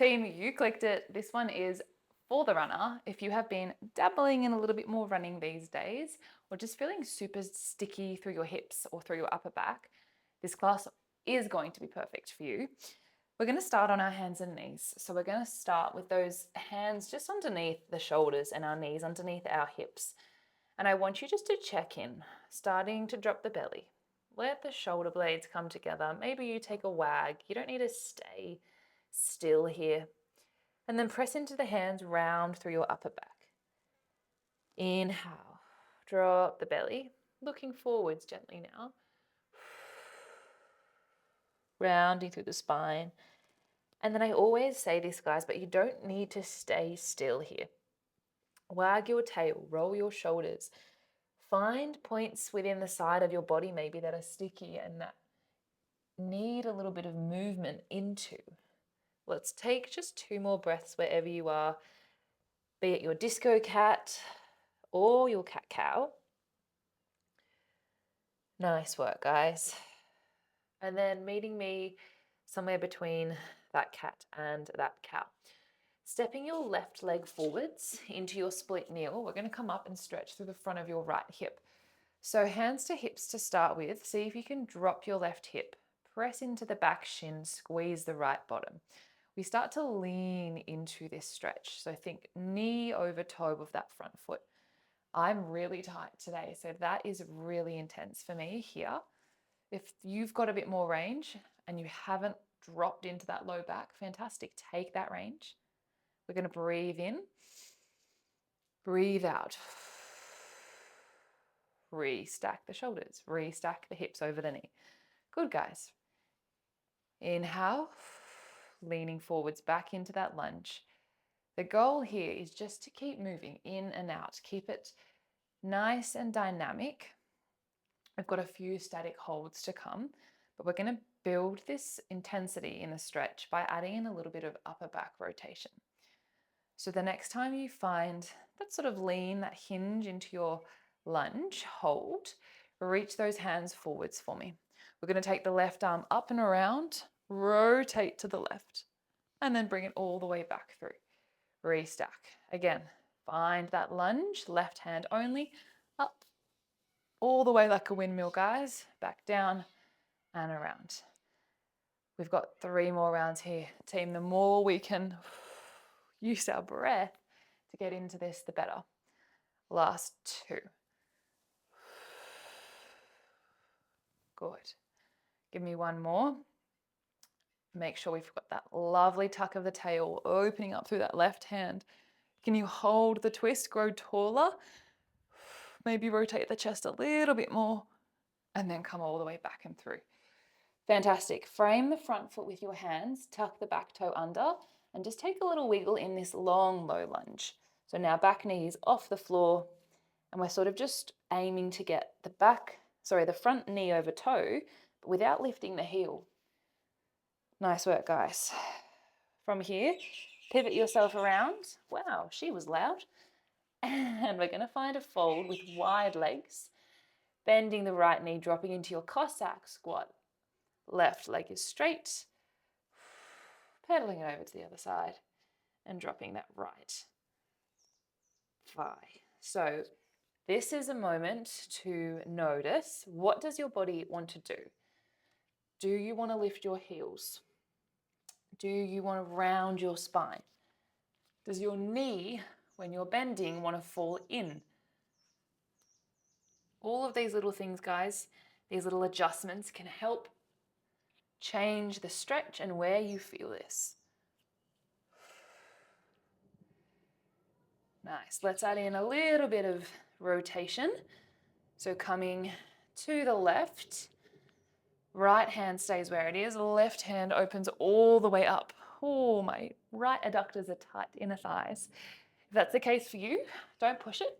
Team, you clicked it. This one is for the runner. If you have been dabbling in a little bit more running these days, or just feeling super sticky through your hips or through your upper back, this class is going to be perfect for you. We're going to start on our hands and knees. So we're going to start with those hands just underneath the shoulders and our knees underneath our hips. And I want you just to check in, starting to drop the belly. Let the shoulder blades come together. Maybe you take a wag. You don't need to stay still here. And then press into the hands round through your upper back. Inhale, drop the belly, looking forwards gently now. Rounding through the spine. And then I always say this, guys, but you don't need to stay still here. Wag your tail, roll your shoulders. Find points within the side of your body maybe that are sticky and that need a little bit of movement into. Let's take just 2 more breaths wherever you are, be it your disco cat or your cat cow. Nice work, guys. And then meeting me somewhere between that cat and that cow. Stepping your left leg forwards into your split kneel, we're going to come up and stretch through the front of your right hip. So hands to hips to start with. See if you can drop your left hip. Press into the back shin, squeeze the right bottom. We start to lean into this stretch. So think knee over toe of that front foot. I'm really tight today, so that is really intense for me here. If you've got a bit more range and you haven't dropped into that low back, fantastic. Take that range. We're going to breathe in, breathe out. Restack the shoulders, restack the hips over the knee. Good, guys. Inhale, leaning forwards back into that lunge. The goal here is just to keep moving in and out. Keep it nice and dynamic. I've got a few static holds to come, but we're going to build this intensity in the stretch by adding in a little bit of upper back rotation. So the next time you find that sort of lean, that hinge into your lunge, hold, reach those hands forwards for me. We're going to take the left arm up and around, rotate to the left, and then bring it all the way back through. Restack. Again, find that lunge, left hand only, up, all the way like a windmill, guys. Back down and around. We've got 3 more rounds here. Team, the more we can use our breath to get into this, the better. Last 2. Good. Give me 1 more. Make sure we've got that lovely tuck of the tail opening up through that left hand. Can you hold the twist, grow taller? Maybe rotate the chest a little bit more and then come all the way back and through. Fantastic. Frame the front foot with your hands, tuck the back toe under, and just take a little wiggle in this long, low lunge. So now back knee is off the floor, and we're sort of just aiming to get the front knee over toe, but without lifting the heel. Nice work, guys. From here, pivot yourself around. Wow, she was loud. And we're going to find a fold with wide legs, bending the right knee, dropping into your Cossack squat. Left leg is straight, pedaling it over to the other side and dropping that right thigh. So this is a moment to notice, what does your body want to do? Do you want to lift your heels? Do you want to round your spine? Does your knee, when you're bending, want to fall in? All of these little things, guys, these little adjustments can help change the stretch and where you feel this. Nice. Let's add in a little bit of rotation. So coming to the left, right hand stays where it is, left hand opens all the way up. Oh, my right adductors are tight, inner thighs. If that's the case for you, don't push it.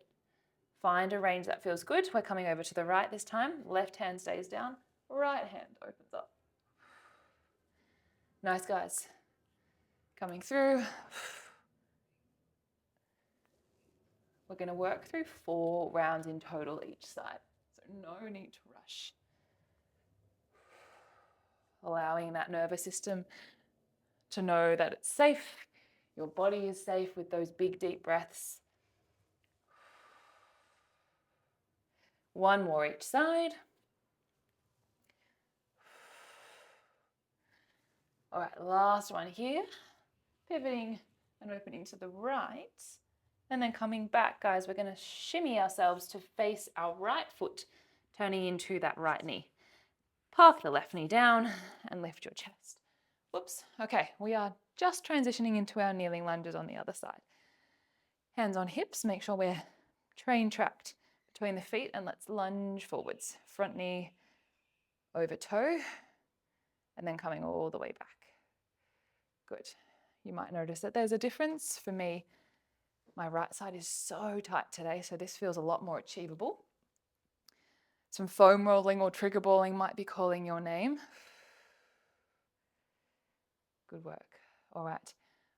Find a range that feels good. We're coming over to the right this time. Left hand stays down, right hand opens up. Nice, guys. Coming through. We're going to work through 4 rounds in total each side, so no need to rush. Allowing that nervous system to know that it's safe. Your body is safe with those big, deep breaths. One more each side. All right, last one here. Pivoting and opening to the right. And then coming back, guys, we're going to shimmy ourselves to face our right foot, turning into that right knee. Park the left knee down and lift your chest. Whoops. Okay, we are just transitioning into our kneeling lunges on the other side. Hands on hips, make sure we're train tracked between the feet, and let's lunge forwards. Front knee over toe, and then coming all the way back. Good. You might notice that there's a difference. For me, my right side is so tight today, so this feels a lot more achievable. Some foam rolling or trigger balling might be calling your name. Good work. All right.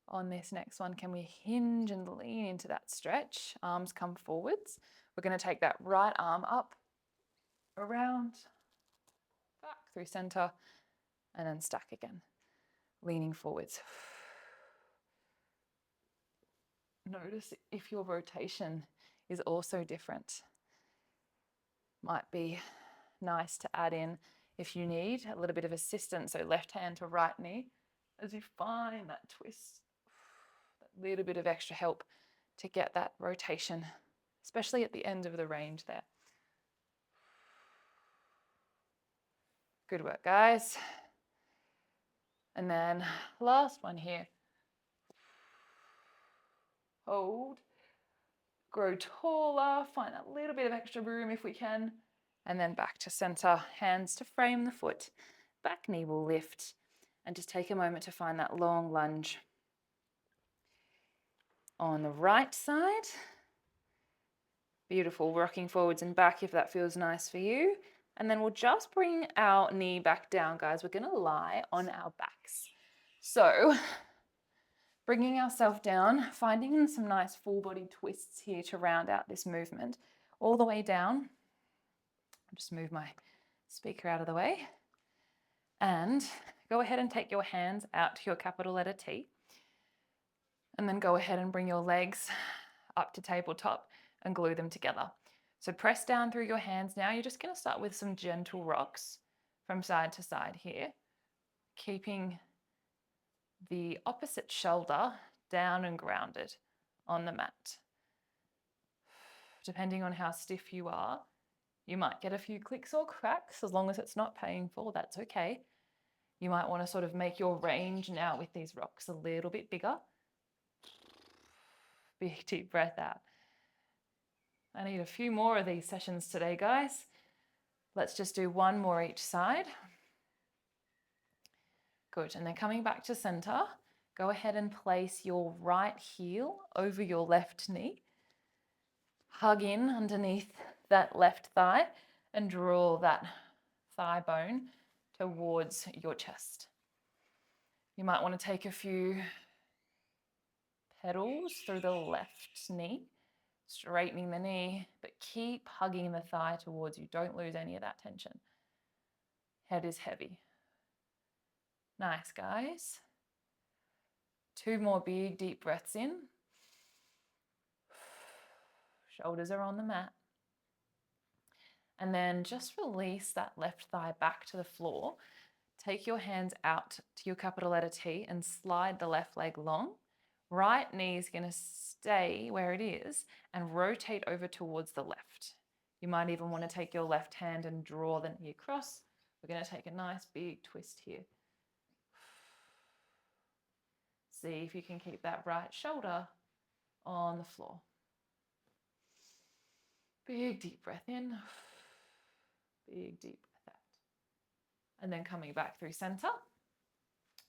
On this next one, can we hinge and lean into that stretch? Arms come forwards. We're going to take that right arm up, around, back through center, and then stack again. Leaning forwards. Notice if your rotation is also different. Might be nice to add in, if you need, a little bit of assistance, so left hand to right knee, as you find that twist, that little bit of extra help to get that rotation, especially at the end of the range there. Good work, guys. And then last one here. Hold, grow taller, find that little bit of extra room if we can, and then back to center, hands to frame the foot, back knee will lift, and just take a moment to find that long lunge. On the right side, beautiful, rocking forwards and back if that feels nice for you. And then we'll just bring our knee back down, guys. We're going to lie on our backs. So bringing ourselves down, finding some nice full body twists here to round out this movement. All the way down. I'll just move my speaker out of the way. And go ahead and take your hands out to your capital letter T. And then go ahead and bring your legs up to tabletop and glue them together. So press down through your hands now. You're just going to start with some gentle rocks from side to side here, keeping the opposite shoulder down and grounded on the mat. Depending on how stiff you are, you might get a few clicks or cracks. As long as it's not painful, that's okay. You might want to sort of make your range now with these rocks a little bit bigger. Big deep breath out. I need a few more of these sessions today, guys. Let's just do one more each side. Good, and then coming back to center, go ahead and place your right heel over your left knee. Hug in underneath that left thigh and draw that thigh bone towards your chest. You might want to take a few pedals through the left knee, straightening the knee, but keep hugging the thigh towards you. Don't lose any of that tension. Head is heavy. Nice, guys. Two more big deep breaths in. Shoulders are on the mat. And then just release that left thigh back to the floor. Take your hands out to your capital letter T and slide the left leg long. Right knee is going to stay where it is and rotate over towards the left. You might even want to take your left hand and draw the knee across. We're going to take a nice big twist here. See if you can keep that right shoulder on the floor. Big deep breath in. Big deep breath out. And then coming back through center.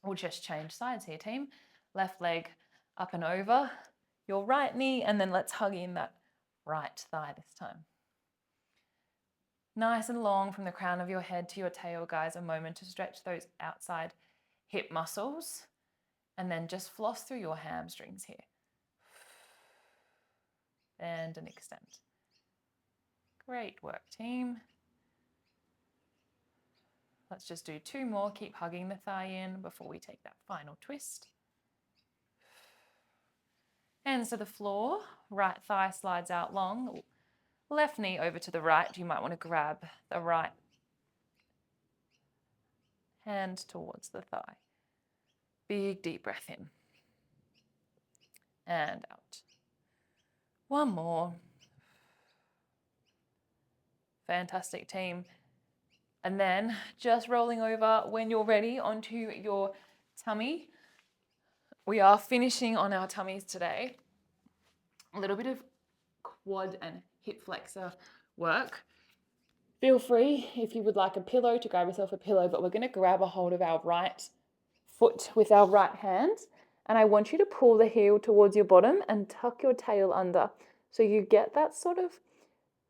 We'll just change sides here, team. Left leg up and over your right knee, and then let's hug in that right thigh this time. Nice and long from the crown of your head to your tail, guys. A moment to stretch those outside hip muscles, and then just floss through your hamstrings here. Bend and extend. Great work, team. Let's just do 2 more. Keep hugging the thigh in before we take that final twist. Hands to the floor, right thigh slides out long, left knee over to the right. You might want to grab the right hand towards the thigh. Big deep breath in and out. One more. Fantastic, team. And then just rolling over when you're ready onto your tummy. We are finishing on our tummies today. A little bit of quad and hip flexor work. Feel free, if you would like a pillow, to grab yourself a pillow, but we're going to grab a hold of our right foot with our right hand, and I want you to pull the heel towards your bottom and tuck your tail under, so you get that sort of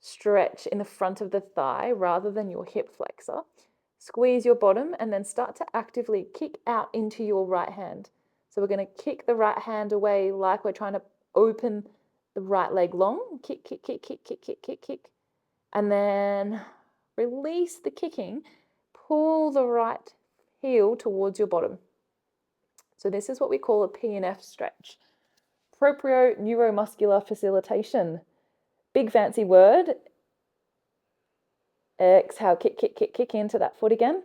stretch in the front of the thigh rather than your hip flexor. Squeeze your bottom and then start to actively kick out into your right hand. So we're going to kick the right hand away like we're trying to open the right leg long. Kick, kick, kick, kick, kick, kick, kick, kick. And then release the kicking. Pull the right heel towards your bottom. So this is what we call a P&F stretch. Proprio-neuromuscular facilitation. Big fancy word. Exhale, kick, kick, kick, kick into that foot again.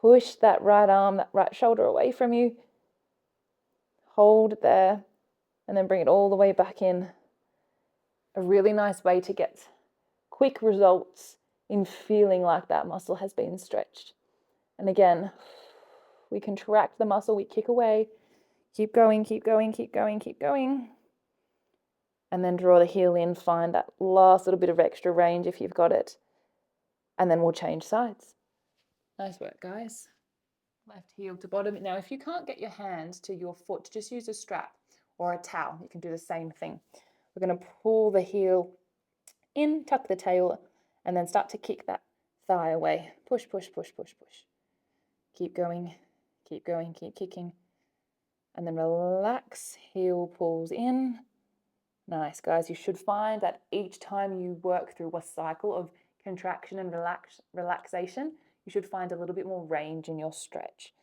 Push that right arm, that right shoulder away from you. Hold it there and then bring it all the way back in. A really nice way to get quick results in feeling like that muscle has been stretched. And again, we contract the muscle, we kick away. Keep going, keep going, keep going, keep going. And then draw the heel in, find that last little bit of extra range if you've got it. And then we'll change sides. Nice work, guys. Left heel to bottom. Now, if you can't get your hand to your foot, just use a strap or a towel. You can do the same thing. We're going to pull the heel in, tuck the tail, and then start to kick that thigh away. Push, push, push, push, push. Keep going, keep going, keep kicking. And then relax, heel pulls in. Nice, guys. You should find that each time you work through a cycle of contraction and relaxation, you should find a little bit more range in your stretch.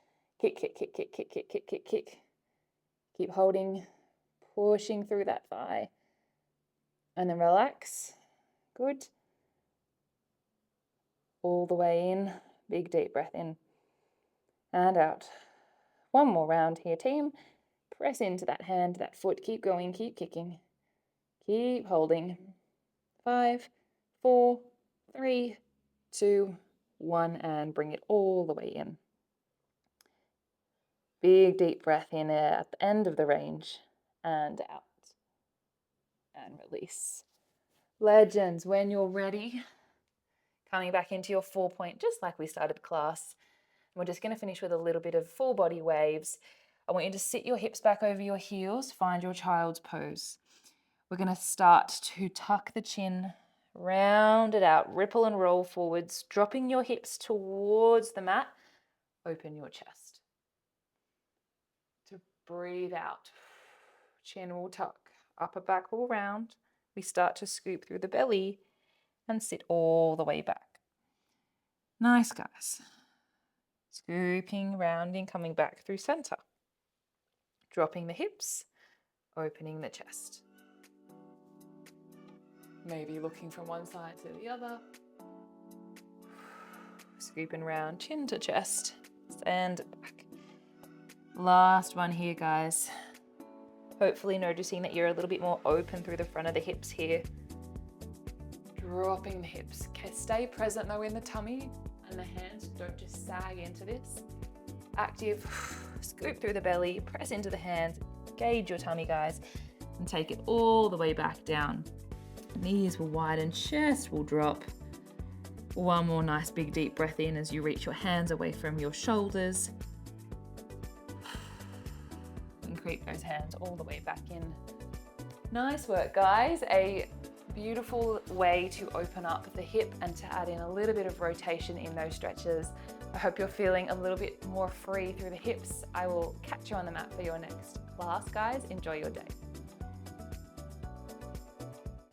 Kick, kick, kick, kick, kick, kick, kick, kick, kick. Keep holding, pushing through that thigh. And then relax. Good. All the way in. Big deep breath in and out. One more round here, team. Press into that hand, that foot. Keep going, keep kicking. Keep holding. 5, 4, 3, 2, 1, and bring it all the way in. Big deep breath in at the end of the range and out. And release. Legends, when you're ready, coming back into your 4-point, just like we started class. We're just going to finish with a little bit of full body waves. I want you to sit your hips back over your heels, find your child's pose. We're going to start to tuck the chin, round it out, ripple and roll forwards, dropping your hips towards the mat. Open your chest. To breathe out, chin will tuck, upper back will round. We start to scoop through the belly and sit all the way back. Nice, guys. Scooping, rounding, coming back through center. Dropping the hips, opening the chest. Maybe looking from one side to the other. Scooping round, chin to chest, and back. Last one here, guys. Hopefully noticing that you're a little bit more open through the front of the hips here. Dropping the hips. Okay, stay present though in the tummy and the hands. Don't just sag into this. Active. Scoop through the belly, press into the hands, gauge your tummy, guys, and take it all the way back down. Knees will widen, chest will drop. One more nice big deep breath in as you reach your hands away from your shoulders. And creep those hands all the way back in. Nice work, guys. A beautiful way to open up the hip and to add in a little bit of rotation in those stretches. I hope you're feeling a little bit more free through the hips. I will catch you on the mat for your next class, guys. Enjoy your day.